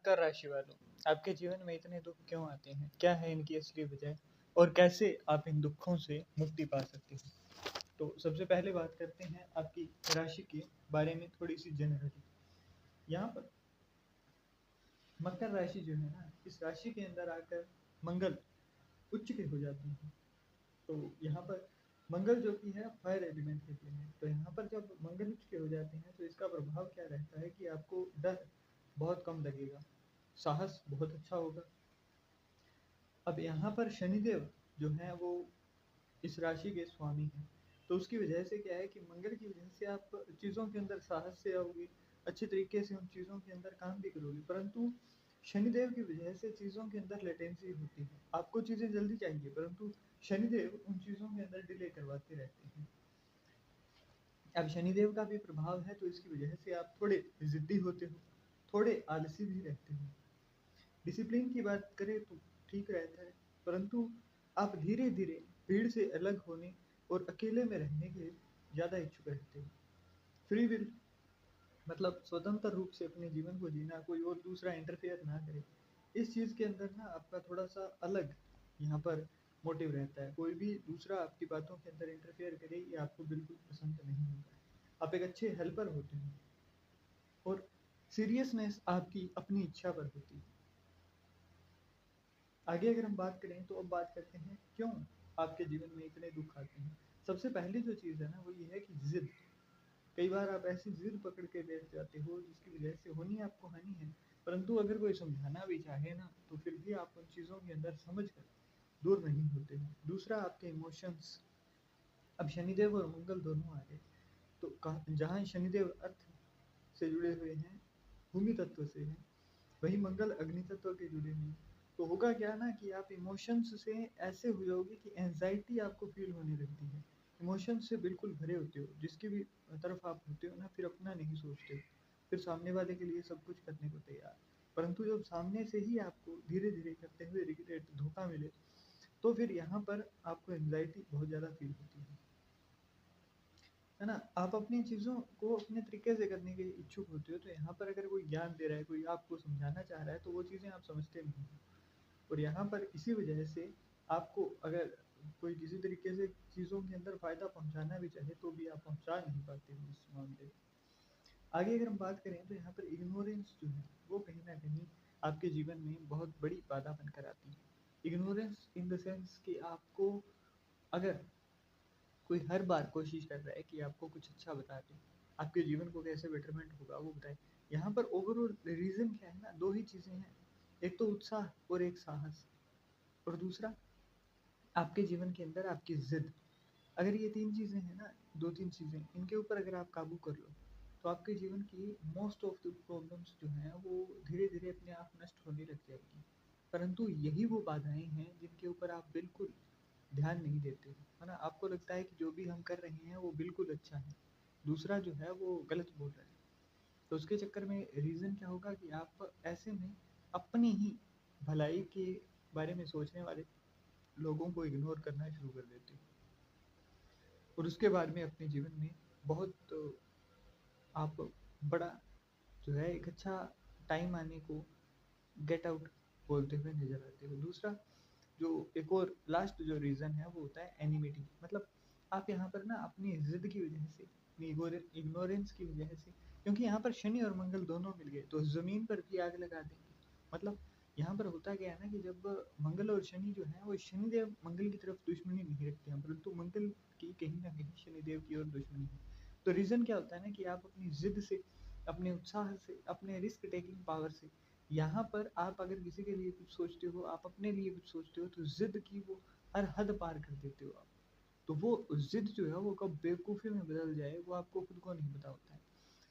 मकर राशि वालों, आपके जीवन में इतने दुख क्यों आते हैं? क्या है इनकी असली वजह? और कैसे आप इन दुखों से मुक्ति पा सकते हैं? तो सबसे पहले बात करते हैं आपकी राशि के बारे में, थोड़ी सी जनरली। यहाँ पर मकर राशि जो है ना, इस राशि के अंदर आकर मंगल उच्च के हो जाते हैं। तो यहाँ पर मंगल जो कि है फायर एलिमेंट के प्लेनेट, तो यहाँ पर जब मंगल उच्च के हो जाते हैं तो इसका प्रभाव क्या रहता है कि आपको डर बहुत कम लगेगा, साहस बहुत अच्छा होगा। अब यहाँ पर शनिदेव जो है वो इस राशि के स्वामी हैं, तो उसकी वजह से क्या है कि मंगल की वजह से आप चीज़ों के अंदर साहस से आओगे, अच्छे तरीके से उन चीज़ों के अंदर काम भी करोगे। परंतु शनिदेव की वजह से चीज़ों के अंदर लेटेंसी होती है, आपको चीज़ें जल्दी चाहिए परंतु शनिदेव उन चीज़ों के अंदर डिले करवाते रहते हैं। अब शनिदेव का भी प्रभाव है, तो इसकी वजह से आप थोड़े जिद्दी होते हो, थोड़े आलसी भी रहते हो। डिसिप्लिन की बात करें तो ठीक रहता है, परंतु आप धीरे धीरे भीड़ से अलग होने और अकेले में रहने के ज़्यादा इच्छुक रहते हो। फ्री विल मतलब स्वतंत्र रूप से अपने जीवन को जीना, कोई और दूसरा इंटरफेयर ना करे, इस चीज़ के अंदर ना आपका थोड़ा सा अलग यहाँ पर मोटिव रहता है। कोई भी दूसरा आपकी बातों के अंदर इंटरफेयर करे, ये आपको बिल्कुल पसंद नहीं होगा। आप एक अच्छे हेल्पर होते हैं और सीरियसनेस आपकी अपनी इच्छा पर होती है। आगे अगर हम बात करें तो अब बात करते हैं क्यों आपके जीवन में इतने दुख आते हैं। सबसे पहली जो चीज़ है ना वो ये है कि जिद। कई बार आप ऐसी जिद पकड़ के बैठ जाते हो जिसकी वजह से होनी आपको हानि है, परंतु अगर कोई समझाना भी चाहे ना तो फिर भी आप उन चीज़ों के अंदर समझ कर दूर नहीं होते हैं। दूसरा आपके इमोशंस। अब शनिदेव और मंगल दोनों आ गए, तो जहाँ शनिदेव अर्थ से जुड़े हुए हैं, भूमि तत्व से हैं, वही मंगल अग्नि तत्व के जुड़े हुए हैं। तो होगा क्या ना कि आप इमोशंस से ऐसे हो जाओगे कि एंजाइटी आपको फील होने लगती है। इमोशंस से बिल्कुल भरे होते हो, जिसकी भी तरफ आप होते हो ना फिर अपना नहीं सोचते हो, फिर सामने वाले के लिए सब कुछ करने को तैयार। परंतु जब सामने से ही आपको धीरे धीरे करते हुए रिग्रेट धोखा मिले, तो फिर यहाँ पर आपको एंजाइटी बहुत ज़्यादा फील होती है ना। आप अपनी चीज़ों को अपने तरीके से करने के इच्छुक होते हो, तो यहाँ पर अगर कोई ज्ञान दे रहा है, कोई आपको समझाना चाह रहा है, तो वो चीज़ें आप समझते नहीं हो। और यहाँ पर इसी वजह से आपको अगर कोई किसी तरीके से चीज़ों के अंदर फ़ायदा पहुँचाना भी चाहे तो भी आप पहुँचा नहीं पाते हो इस मामले में। आगे अगर हम बात करें तो यहाँ पर इग्नोरेंस जो है वो कहीं ना कहीं आपके जीवन में बहुत बड़ी बाधा बनकर आती है। इग्नोरेंस इन द सेंस कि आपको अगर कोई हर बार कोशिश कर रहा है कि आपको कुछ अच्छा बता दे, आपके जीवन को कैसे बेटरमेंट होगा वो बताए। यहाँ पर ओवरऑल रीज़न क्या है ना, दो ही चीज़ें हैं, एक तो उत्साह और एक साहस, और दूसरा आपके जीवन के अंदर आपकी जिद। अगर ये तीन चीज़ें हैं ना, दो तीन चीज़ें, इनके ऊपर अगर आप काबू कर लो तो आपके जीवन की मोस्ट ऑफ द प्रॉब्लम्स जो हैं वो धीरे धीरे अपने आप नष्ट होने लग जाएगी। परंतु यही वो बाधाएं हैं जिनके ऊपर आप बिल्कुल ध्यान नहीं देते हो, है ना। आपको लगता है कि जो भी हम कर रहे हैं वो बिल्कुल अच्छा है, दूसरा जो है वो गलत बोल रहा है। तो उसके चक्कर में रीज़न क्या होगा कि आप ऐसे में अपनी ही भलाई के बारे में सोचने वाले लोगों को इग्नोर करना शुरू कर देते हो, और उसके बाद में अपने जीवन में बहुत आप बड़ा जो है एक अच्छा टाइम आने को गेट आउट बोलते हुए नजर आते हो। दूसरा जो एक और लास्ट जो रीज़न है वो होता है एनिमिटी। मतलब आप यहाँ पर ना अपनी जिद की वजह से, अपनी इग्नोरेंस की वजह से, क्योंकि यहाँ पर शनि और मंगल दोनों मिल गए तो ज़मीन पर भी आग लगा देंगे। मतलब यहाँ पर होता क्या है ना कि जब मंगल और शनि जो है वो शनिदेव मंगल की तरफ दुश्मनी नहीं रखते हैं, परंतु मंगल की कहीं ना कहीं शनिदेव की ओर दुश्मनी है। तो रीज़न क्या होता है ना कि आप अपनी जिद से, अपने उत्साह से, अपने रिस्क टेकिंग पावर से, यहाँ पर आप अगर किसी के लिए कुछ सोचते हो, आप अपने लिए कुछ सोचते हो, तो जिद की वो हर हद पार कर देते हो आप। तो वो जिद जो है वो कब बेवकूफ़ी में बदल जाए वो आपको खुद को नहीं पता होता है,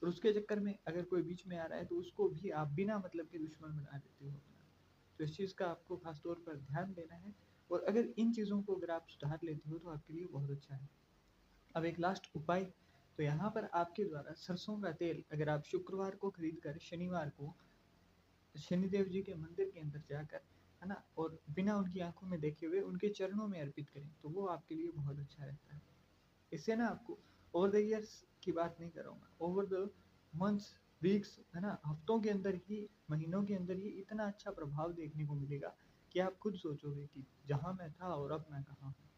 और उसके चक्कर में अगर कोई बीच में आ रहा है तो उसको भी आप बिना मतलब के दुश्मन बना देते हो अपना। तो इस चीज़ का आपको खास तौर पर ध्यान देना है, और अगर इन चीज़ों को अगर आप सुधार लेते हो तो आपके लिए बहुत अच्छा है। अब एक लास्ट उपाय, तो यहाँ पर आपके द्वारा सरसों का तेल अगर आप शुक्रवार को खरीद कर शनिवार को शनिदेव जी के मंदिर के अंदर जाकर, है ना, और बिना उनकी आंखों में देखे हुए उनके चरणों में अर्पित करें तो वो आपके लिए बहुत अच्छा रहता है। इससे ना आपको ओवर द ईयर्स की बात नहीं कर रहा हूँ मैं, ओवर द मंथ्स वीक्स है ना, हफ्तों के अंदर ही, महीनों के अंदर ही इतना अच्छा प्रभाव देखने को मिलेगा कि आप खुद सोचोगे कि जहाँ मैं था और अब मैं कहाँ हूँ।